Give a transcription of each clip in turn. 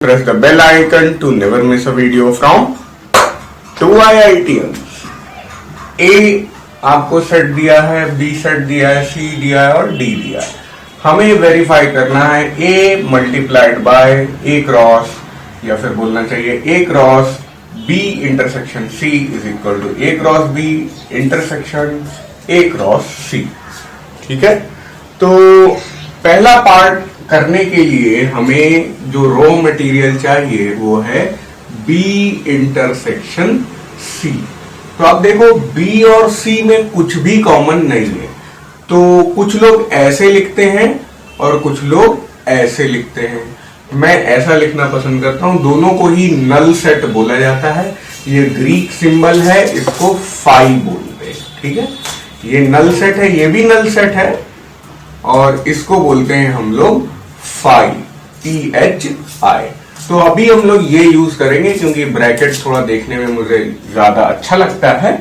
Press the bell icon to never miss a video from 2IITians. A आपको set दिया है, B set दिया है, सी दिया है और डी दिया है. हमें वेरीफाई करना है A multiplied by A cross, या फिर बोलना चाहिए A cross B intersection C is equal to A cross B intersection A cross C. ठीक है, तो पहला पार्ट करने के लिए हमें जो रॉ मटेरियल चाहिए वो है बी इंटरसेक्शन सी. तो आप देखो बी और सी में कुछ भी कॉमन नहीं है, तो कुछ लोग ऐसे लिखते हैं और कुछ लोग ऐसे लिखते हैं. मैं ऐसा लिखना पसंद करता हूं. दोनों को ही नल सेट बोला जाता है. ये ग्रीक सिंबल है, इसको फाई बोलते हैं. ठीक है, ये नल सेट है, ये भी नल सेट है और इसको बोलते हैं हम लोग फाई, THI. तो अभी हम लोग ये यूज करेंगे क्योंकि ब्रैकेट थोड़ा देखने में मुझे ज्यादा अच्छा लगता है.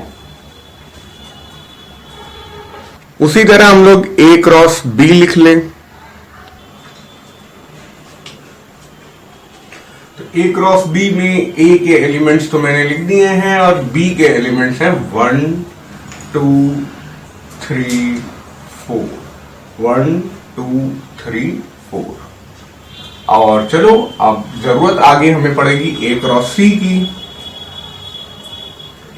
उसी तरह हम लोग A क्रॉस B लिख लें. तो A क्रॉस B में A के एलिमेंट्स तो मैंने लिख दिए हैं और B के एलिमेंट्स हैं 1 2 3 4. 1 2 3 4. और चलो अब जरूरत आगे हमें पड़ेगी ए क्रॉस सी की.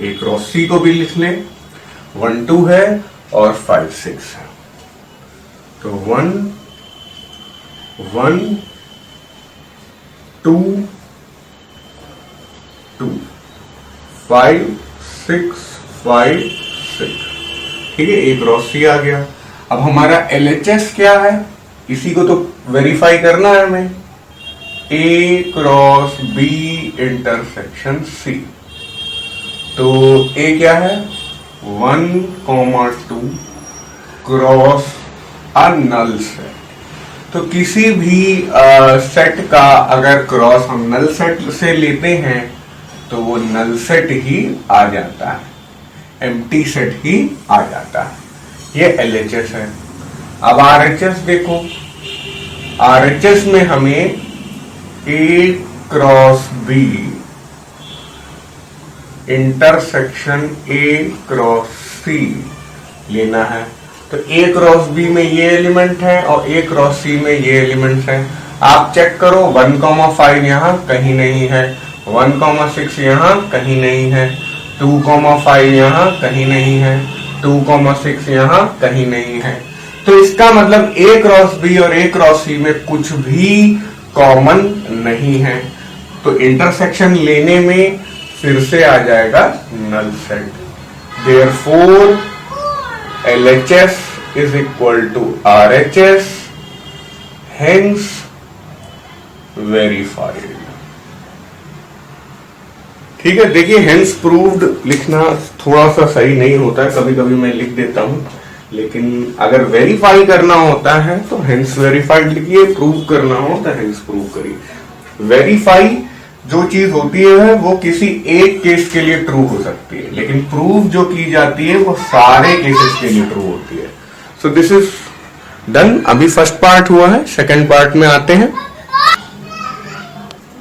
ए क्रॉस सी को भी लिख लें. 1 2 है और 5 6 है. तो 1 1 2 2 5 6 5 6. ठीक है, ए क्रॉस सी आ गया. अब हमारा LHS क्या है, इसी को तो वेरीफाई करना है हमें. ए क्रॉस बी इंटरसेक्शन सी. तो ए क्या है 1,2 क्रॉस अ नल सेट. तो किसी भी सेट का अगर क्रॉस हम नल सेट से लेते हैं तो वो नल सेट ही आ जाता है, एम्प्टी सेट ही आ जाता है. ये LHS है. अब RHS देखो. RHS में हमें A cross B intersection A cross C लेना है. तो A क्रॉस B में ये एलिमेंट है और A क्रॉस C में ये एलिमेंट है. आप चेक करो 1,5 यहां कहीं नहीं है, 1,6 यहां कहीं नहीं है, 2,5 यहां कहीं नहीं है, 2,6 यहां कहीं नहीं है. तो इसका मतलब A क्रॉस B और A क्रॉस C में कुछ भी कॉमन नहीं है. तो इंटरसेक्शन लेने में फिर से आ जाएगा null set. Therefore LHS is equal to RHS, hence verified. ठीक है, देखिए हेंस प्रूव्ड लिखना थोड़ा सा सही नहीं होता है, कभी कभी मैं लिख देता हूं, लेकिन अगर वेरीफाई करना होता है तो हेंस वेरीफाइड लिखिए, प्रूव करना हो तो हेंस प्रूव करिए. वेरीफाई जो चीज होती है वो किसी एक केस के लिए ट्रू हो सकती है, लेकिन प्रूव जो की जाती है वो सारे केसेस के लिए ट्रू होती है. So this is done. अभी फर्स्ट पार्ट हुआ है, सेकंड पार्ट में आते हैं.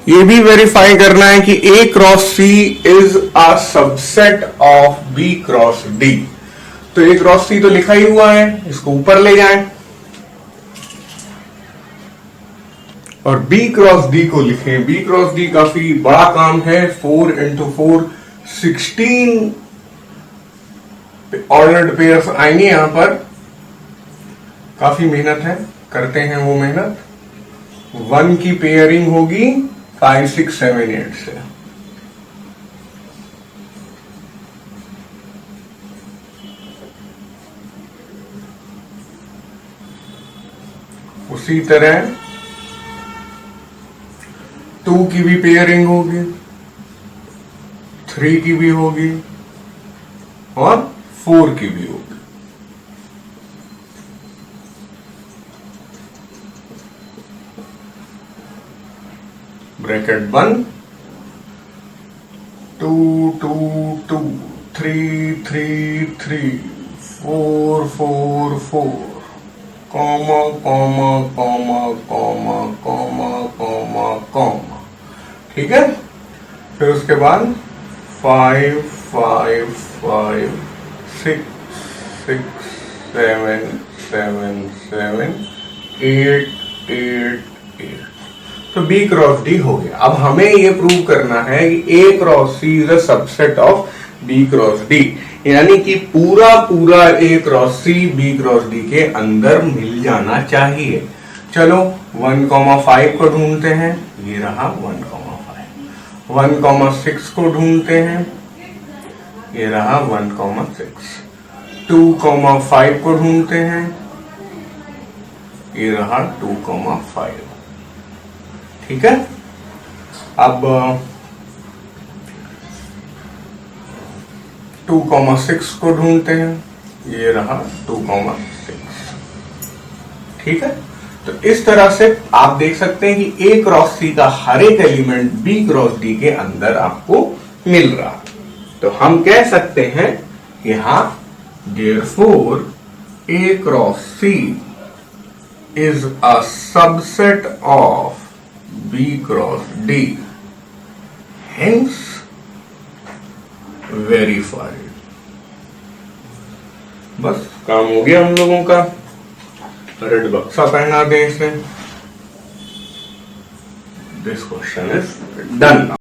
ये भी वेरीफाई करना है कि A cross C is a subset of B cross D. तो A क्रॉस C तो लिखा ही हुआ है, इसको ऊपर ले जाएं और B क्रॉस D को लिखें. B क्रॉस D काफी बड़ा काम है. 4 × 4 16 ऑर्डर्ड पेयर्स आएंगे यहां पर. काफी मेहनत है, करते हैं वो मेहनत. 1 की पेयरिंग होगी 5 6 7 8 से. उसी तरह 2 की भी पेयरिंग होगी, 3 की भी होगी और 4 की भी होगी. ब्रैकेट बंद. 2 2 2 3 3 3 4 4 4 comma comma comma comma comma comma comma. ठीक है। फिर उसके बाद 5 5 5 6 6 7 7 7 8 8 8। तो B क्रॉस D हो गया। अब हमें ये प्रूव करना है कि A cross C is a subset of B cross D, यानी कि पूरा पूरा A cross C B cross D के अंदर मिल जाना चाहिए। चलो 1,5 को ढूंढते हैं, ये रहा 1,5। 1,6 को ढूंढते हैं, ये रहा 1,6। 2,5 को ढूंढते हैं, ये रहा 2,5। ठीक है। अब 2,6 को ढूंढते हैं, ये रहा 2,6। ठीक है। तो इस तरह से आप देख सकते हैं कि A क्रॉस C का हर एक एलिमेंट B क्रॉस D के अंदर आपको मिल रहा। तो हम कह सकते हैं यहां therefore A cross C is a subset of B cross D, hence verified। बस काम हो गया हम लोगों का। रेड बक्सा पहना दें इसे। This question is done.